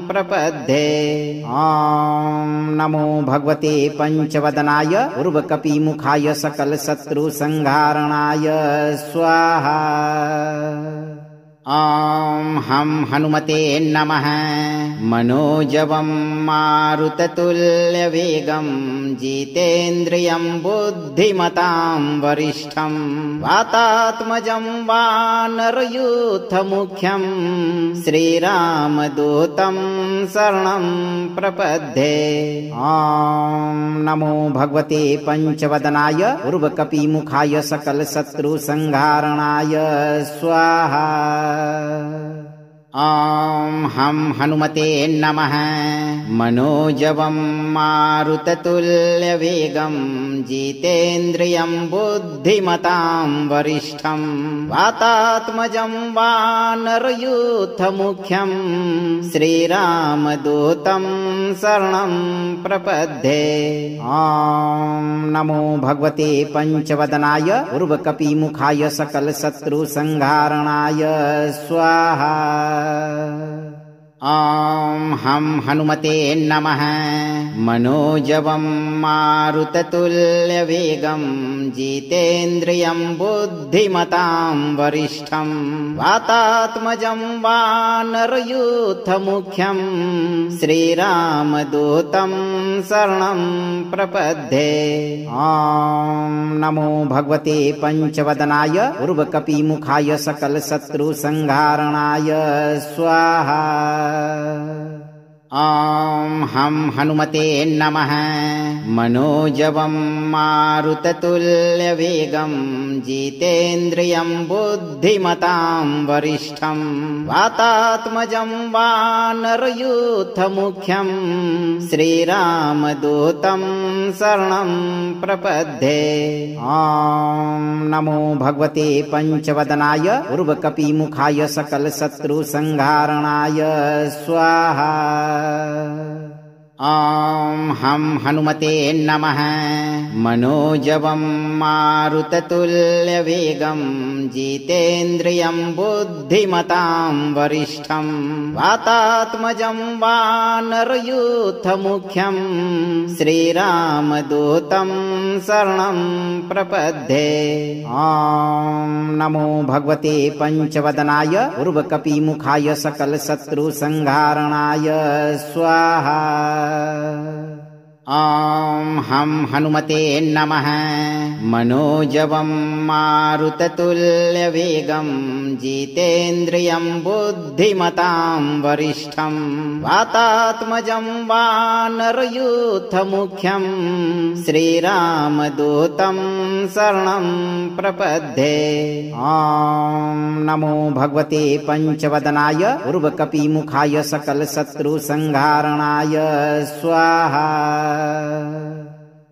प्रपद्ये। ॐ नमो भगवते पंचवदनाय उर्वकपिमुखाय सकलशत्रुसंहारणाय स्वाहा। ॐ हं हनुमते नमः। मनोजवं मारुततुल्यवेगं जितेन्द्रियं बुद्धिमतां वरिष्ठं वातात्मजं वानरयूथमुख्यं श्रीरामदूतं शरणं प्रपद्ये। ॐ नमो भगवते पंचवदनाय उर्वकपिमुखाय सकलशत्रुसंहारणाय स्वाहा। ॐ हं हनुमते नमः। मनोजवं मारुततुल्यवेगं जितेन्द्रियं बुद्धिमतां वरिष्ठं वातात्मजं वानरयूथमुख्यं श्रीरामदूतं शरणं प्रपद्ये। ॐ नमो भगवते पंचवदनाय उर्वकपिमुखाय सकलशत्रुसंहारणाय स्वाहा। ॐ हं हनुमते नमः। मनोजवं मारुततुल्यवेगं जितेन्द्रियं बुद्धिमतां वरिष्ठं वातात्मजं वानरयूथमुख्यं श्रीरामदूतं शरणं प्रपद्ये। ॐ नमो भगवते पंचवदनाय उर्वकपिमुखाय सकलशत्रुसंहारणाय स्वाहा। ॐ हं हनुमते नमः। मनोजवं मारुततुल्यवेगं जितेन्द्रियं बुद्धिमतां वरिष्ठं वातात्मजं वानरयूथमुख्यं श्रीरामदूतं शरणं प्रपद्ये। ॐ नमो भगवते पंचवदनाय उर्वकपिमुखाय सकलशत्रुसंहारणाय स्वाहा। ॐ हं हनुमते नमः। मनोजवं मारुततुल्यवेगं जितेन्द्रियं बुद्धिमतां वरिष्ठं वातात्मजं वानरयूथमुख्यं श्रीरामदूतं शरणं प्रपद्ये। ॐ नमो भगवते पंचवदनाय उर्वकपिमुखाय सकलशत्रुसंहारणाय स्वाहा। ॐ हं हनुमते नमः। मनोजवं मारुततुल्यवेगं जितेन्द्रियं बुद्धिमतां वरिष्ठं वातात्मजं वानरयूथमुख्यं श्रीरामदूतं शरणं प्रपद्ये। ॐ नमो भगवते पंचवदनाय उर्वकपिमुखाय सकलशत्रुसंहारणाय स्वाहा।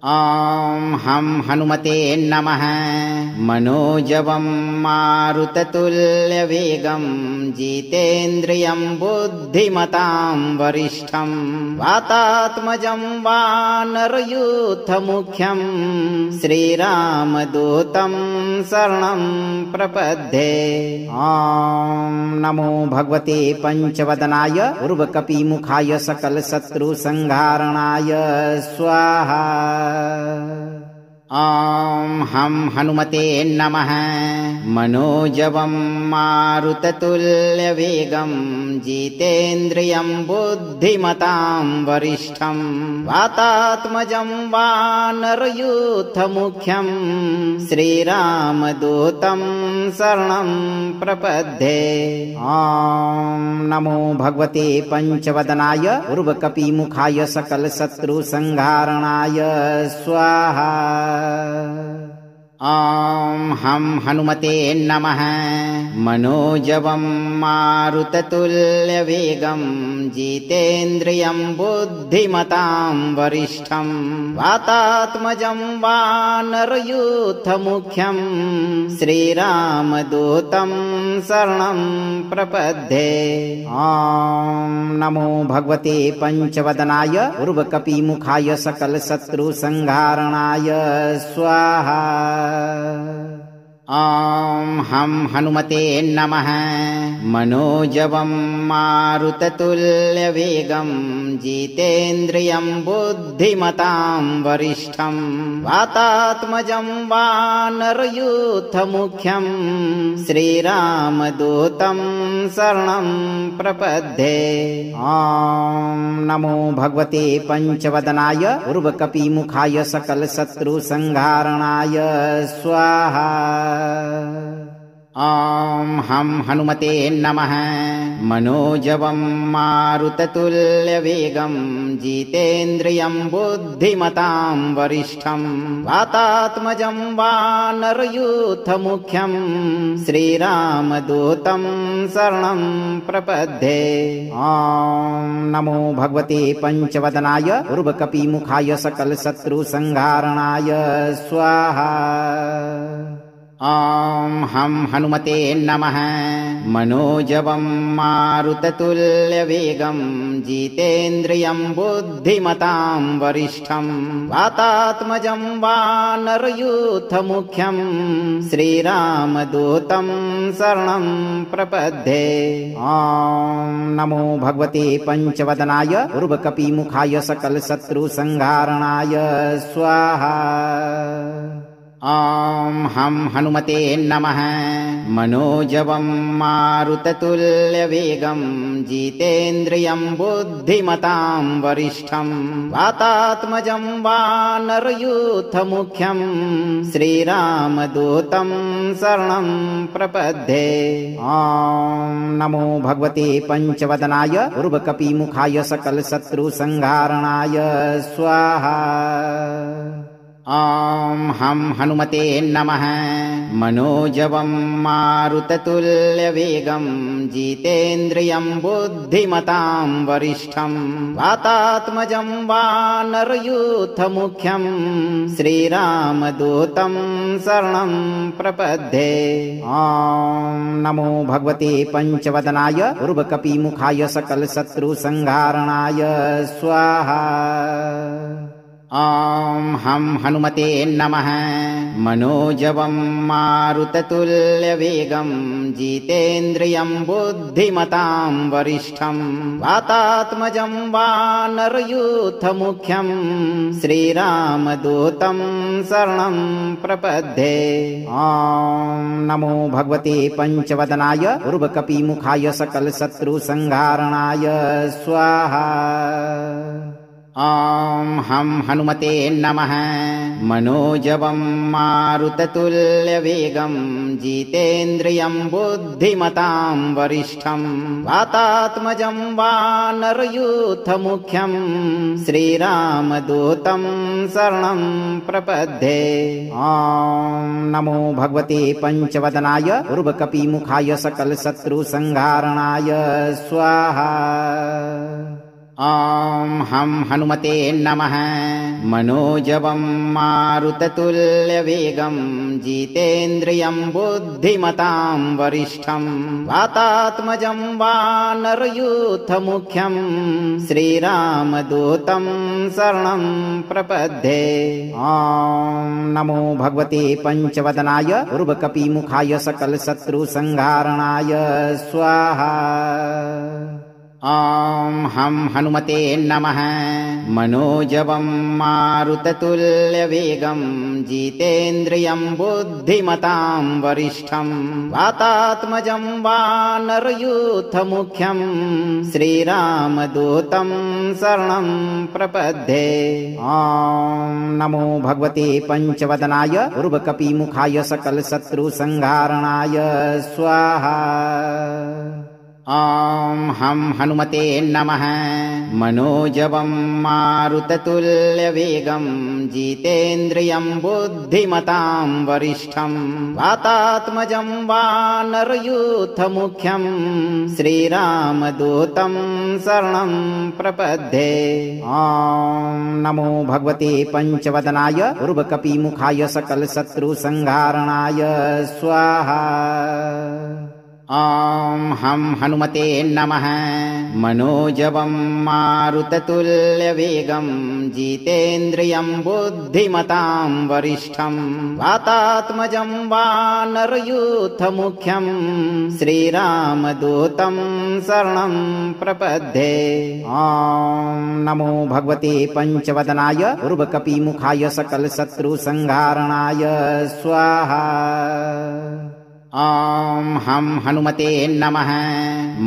ॐ हं हनुमते नमः। मनोजवं मारुततुल्यवेगं जितेन्द्रियं बुद्धिमतां वरिष्ठं वातात्मजं वानरयूथमुख्यं श्रीरामदूतं शरणं प्रपद्ये। ॐ नमो भगवते पंचवदनाय उर्वकपिमुखाय सकलशत्रुसंहारणाय स्वाहा। ॐ हं हनुमते नमः। मनोजवं मारुततुल्यवेगं जितेन्द्रियं बुद्धिमतां वरिष्ठं वातात्मजं वानरयूथमुख्यं श्रीरामदूतं शरणं प्रपद्ये। ॐ नमो भगवते पंचवदनाय उर्वकपिमुखाय सकलशत्रुसंहारणाय स्वाहा। ॐ हं हनुमते नमः। मनोजवं मारुततुल्यवेगं जितेन्द्रियं बुद्धिमतां वरिष्ठं वातात्मजं वानरयूथमुख्यं श्रीरामदूतं शरणं प्रपद्ये। ॐ नमो भगवते पंचवदनाय उर्वकपिमुखाय सकलशत्रुसंहारणाय स्वाहा। ॐ हं हनुमते नमः। मनोजवं मारुततुल्यवेगं जितेन्द्रियं बुद्धिमतां वरिष्ठं वातात्मजं वानरयूथमुख्यं श्रीरामदूतं शरणं प्रपद्ये। ॐ नमो भगवते पंचवदनाय उर्वकपिमुखाय सकलशत्रुसंहारणाय स्वाहा। ॐ हं हनुमते नमः। मनोजवं मारुततुल्यवेगं जितेन्द्रियं बुद्धिमतां वरिष्ठं वातात्मजं वानरयूथमुख्यं श्रीरामदूतं शरणं प्रपद्ये। ॐ नमो भगवते पंचवदनाय उर्वकपिमुखाय सकलशत्रुसंहारणाय स्वाहा। ॐ हं हनुमते नमः। मनोजवं मारुततुल्यवेगं जितेन्द्रियं बुद्धिमतां वरिष्ठं वातात्मजं वानरयूथमुख्यं श्रीरामदूतं शरणं प्रपद्ये। ॐ नमो भगवते पंचवदनाय उर्वकपिमुखाय सकलशत्रुसंहारणाय स्वाहा। ॐ हं हनुमते नमः। मनोजवं मारुततुल्यवेगं जितेन्द्रियं बुद्धिमतां वरिष्ठं वातात्मजं वानरयूथमुख्यं श्रीरामदूतं शरणं प्रपद्ये। ॐ नमो भगवते पंचवदनाय उर्वकपिमुखाय सकलशत्रुसंहारणाय स्वाहा। ॐ हं हनुमते नमः। मनोजवं मारुततुल्यवेगं जितेन्द्रियं बुद्धिमतां वरिष्ठं वातात्मजं वानरयूथमुख्यं श्रीरामदूतं शरणं प्रपद्ये। ॐ नमो भगवते पंचवदनाय उर्वकपिमुखाय सकलशत्रुसंहारणाय स्वाहा। ॐ हं हनुमते नमः। मनोजवं मारुततुल्यवेगं जितेन्द्रियं बुद्धिमतां वरिष्ठं वातात्मजं वानरयूथमुख्यं श्रीरामदूतं शरणं प्रपद्ये। ॐ नमो भगवते पंचवदनाय उर्वकपिमुखाय सकलशत्रुसंहारणाय स्वाहा। ॐ हं हनुमते नमः। मनोजवं मारुततुल्यवेगं जितेन्द्रियं बुद्धिमतां वरिष्ठं वातात्मजं वानरयूथमुख्यं श्रीरामदूतं शरणं प्रपद्ये। ॐ नमो भगवते पंचवदनाय उर्वकपिमुखाय सकलशत्रुसंहारणाय स्वाहा। ॐ हं हनुमते नमः। मनोजवं मारुततुल्यवेगं जितेन्द्रियं बुद्धिमतां वरिष्ठं वातात्मजं वानरयूथमुख्यं श्रीरामदूतं शरणं प्रपद्ये। ॐ नमो भगवते पंचवदनाय उर्वकपिमुखाय सकलशत्रुसंहारणाय स्वाहा। ॐ हं हनुमते नमः। मनोजवं मारुततुल्यवेगं जितेन्द्रियं बुद्धिमतां वरिष्ठं वातात्मजं वानरयूथमुख्यं श्रीरामदूतं शरणं प्रपद्ये। ॐ नमो भगवते पंचवदनाय उर्वकपिमुखाय सकलशत्रुसंहारणाय स्वाहा। ॐ हं हनुमते नमः। मनोजवं मारुततुल्यवेगं जितेन्द्रियं बुद्धिमतां वरिष्ठं वातात्मजं वानरयूथमुख्यं श्रीरामदूतं शरणं प्रपद्ये। ॐ नमो भगवते पंचवदनाय उर्वकपिमुखाय सकलशत्रुसंहारणाय स्वाहा। ॐ हं हनुमते नमः। मनोजवं मारुततुल्यवेगं जितेन्द्रियं बुद्धिमतां वरिष्ठं वातात्मजं वानरयूथमुख्यं श्रीरामदूतं शरणं प्रपद्ये। ॐ नमो भगवते पंचवदनाय उर्वकपिमुखाय सकलशत्रुसंहारणाय स्वाहा। ॐ हं हनुमते नमः।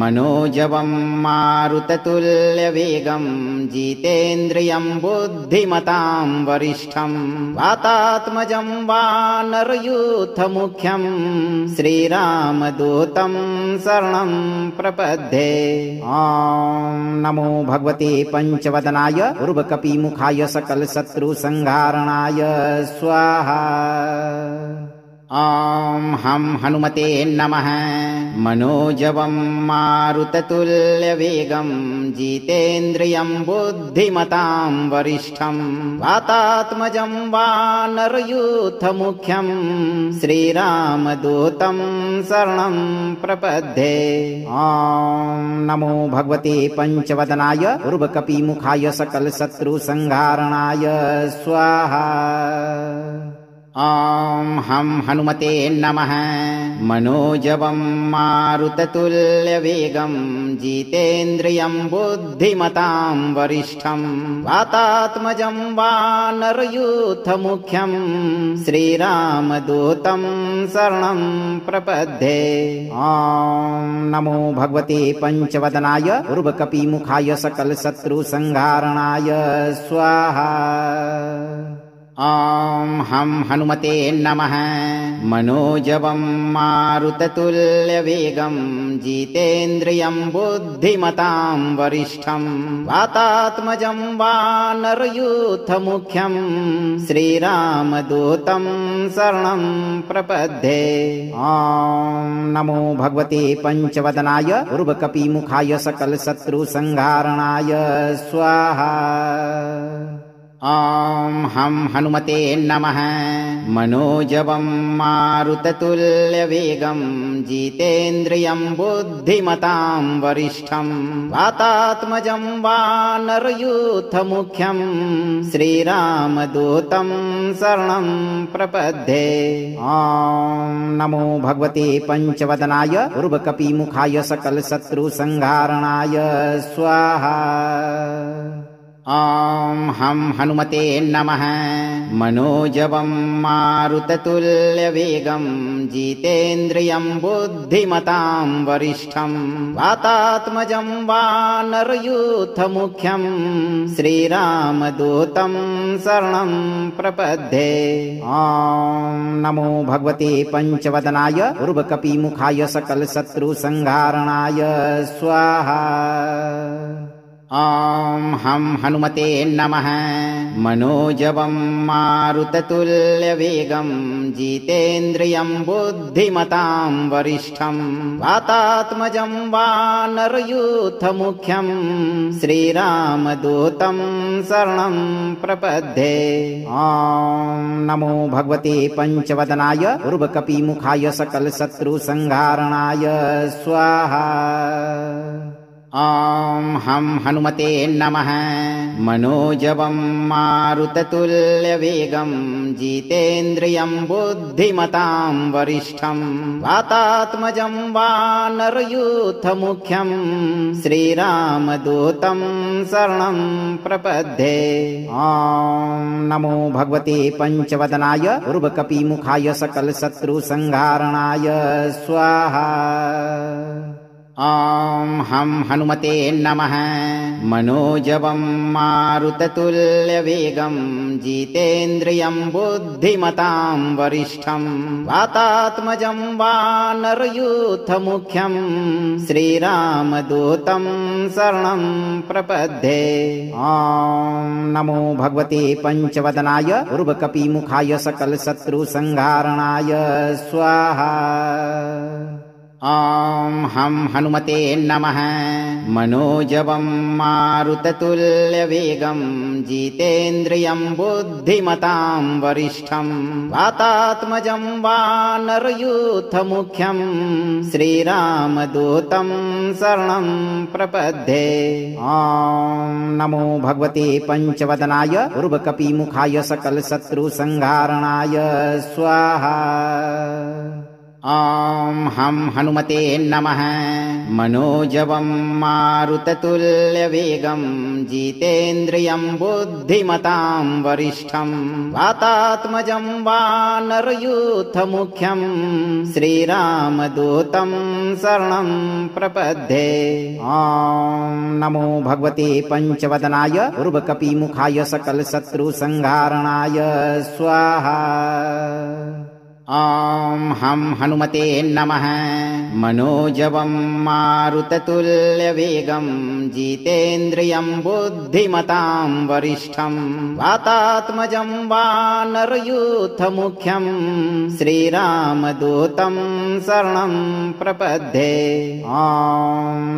मनोजवं मारुततुल्यवेगं जितेन्द्रियं बुद्धिमतां वरिष्ठं वातात्मजं वानरयूथमुख्यं श्रीरामदूतं शरणं प्रपद्ये। ॐ नमो भगवते पंचवदनाय उर्वकपिमुखाय सकलशत्रुसंहारणाय स्वाहा। ॐ हं हनुमते नमः। मनोजवं मारुततुल्यवेगं जितेन्द्रियं बुद्धिमतां वरिष्ठं वातात्मजं वानरयूथमुख्यं श्रीरामदूतं शरणं प्रपद्ये। ॐ नमो भगवते पंचवदनाय उर्वकपिमुखाय सकलशत्रुसंहारणाय स्वाहा। ॐ हं हनुमते नमः। मनोजवं मारुततुल्यवेगं जितेन्द्रियं बुद्धिमतां वरिष्ठं वातात्मजं वानरयूथमुख्यं श्रीरामदूतं शरणं प्रपद्ये। ॐ नमो भगवते पंचवदनाय उर्वकपिमुखाय सकलशत्रुसंहारणाय स्वाहा। ॐ हं हनुमते नमः। मनोजवं मारुततुल्यवेगं जितेन्द्रियं बुद्धिमतां वरिष्ठं वातात्मजं वानरयूथमुख्यं श्रीरामदूतं शरणं प्रपद्ये। ॐ नमो भगवते पंचवदनाय उर्वकपिमुखाय सकलशत्रुसंहारणाय स्वाहा। ॐ हं हनुमते नमः। मनोजवं मारुततुल्यवेगं जितेन्द्रियं बुद्धिमतां वरिष्ठं वातात्मजं वानरयूथमुख्यं श्रीरामदूतं शरणं प्रपद्ये। ॐ नमो भगवते पंचवदनाय उर्वकपिमुखाय सकलशत्रुसंहारणाय स्वाहा। ॐ हं हनुमते नमः। मनोजवं मारुततुल्यवेगं जितेन्द्रियं बुद्धिमतां वरिष्ठं वातात्मजं वानरयूथमुख्यं श्रीरामदूतं शरणं प्रपद्ये। ॐ नमो भगवते पंचवदनाय उर्वकपिमुखाय सकलशत्रुसंहारणाय स्वाहा। ॐ हं हनुमते नमः। मनोजवं मारुततुल्यवेगं जितेन्द्रियं बुद्धिमतां वरिष्ठं वातात्मजं वानरयूथमुख्यं श्रीरामदूतं शरणं प्रपद्ये। ॐ नमो भगवते पंचवदनाय उर्वकपिमुखाय सकलशत्रुसंहारणाय स्वाहा। ॐ हं हनुमते नमः। मनोजवं मारुततुल्यवेगं जितेन्द्रियं बुद्धिमतां वरिष्ठं वातात्मजं वानरयूथमुख्यं श्रीरामदूतं शरणं प्रपद्ये। ॐ नमो भगवते पंचवदनाय उर्वकपिमुखाय सकलशत्रुसंहारणाय स्वाहा। ॐ हं हनुमते नमः। मनोजवं मारुततुल्यवेगं जितेन्द्रियं बुद्धिमतां वरिष्ठं वातात्मजं वानरयूथमुख्यं श्रीरामदूतं शरणं प्रपद्ये। ॐ नमो भगवते पंचवदनाय उर्वकपिमुखाय सकलशत्रुसंहारणाय स्वाहा। ॐ हं हनुमते नमः। मनोजवं मारुततुल्यवेगं जितेन्द्रियं बुद्धिमतां वरिष्ठं वातात्मजं वानरयूथमुख्यं श्रीरामदूतं शरणं प्रपद्ये। ॐ नमो भगवते पंचवदनाय उर्वकपिमुखाय सकलशत्रुसंहारणाय स्वाहा। ॐ हं हनुमते नमः। मनोजवं मारुततुल्यवेगं जितेन्द्रियं बुद्धिमतां वरिष्ठं वातात्मजं वानरयूथमुख्यं श्रीरामदूतं शरणं प्रपद्ये। ॐ नमो भगवते पंचवदनाय उर्वकपिमुखाय सकलशत्रुसंहारणाय स्वाहा। ॐ हं हनुमते नमः। मनोजवं मारुततुल्यवेगं जितेन्द्रियं बुद्धिमतां वरिष्ठं वातात्मजं वानरयूथमुख्यं श्रीरामदूतं शरणं प्रपद्ये। ॐ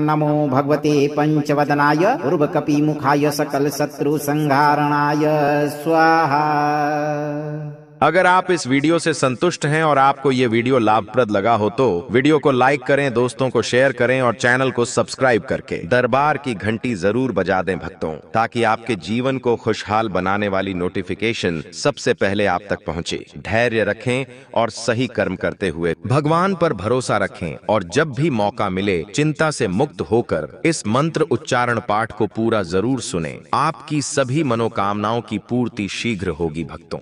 नमो भगवते पंचवदनाय उर्वकपिमुखाय सकलशत्रुसंहारणाय स्वाहा। अगर आप इस वीडियो से संतुष्ट हैं और आपको ये वीडियो लाभप्रद लगा हो तो वीडियो को लाइक करें, दोस्तों को शेयर करें और चैनल को सब्सक्राइब करके दरबार की घंटी जरूर बजा दें भक्तों, ताकि आपके जीवन को खुशहाल बनाने वाली नोटिफिकेशन सबसे पहले आप तक पहुंचे। धैर्य रखें और सही कर्म करते हुए भगवान पर भरोसा रखें और जब भी मौका मिले चिंता से मुक्त होकर इस मंत्र उच्चारण पाठ को पूरा जरूर सुनें। आपकी सभी मनोकामनाओं की पूर्ति शीघ्र होगी भक्तों।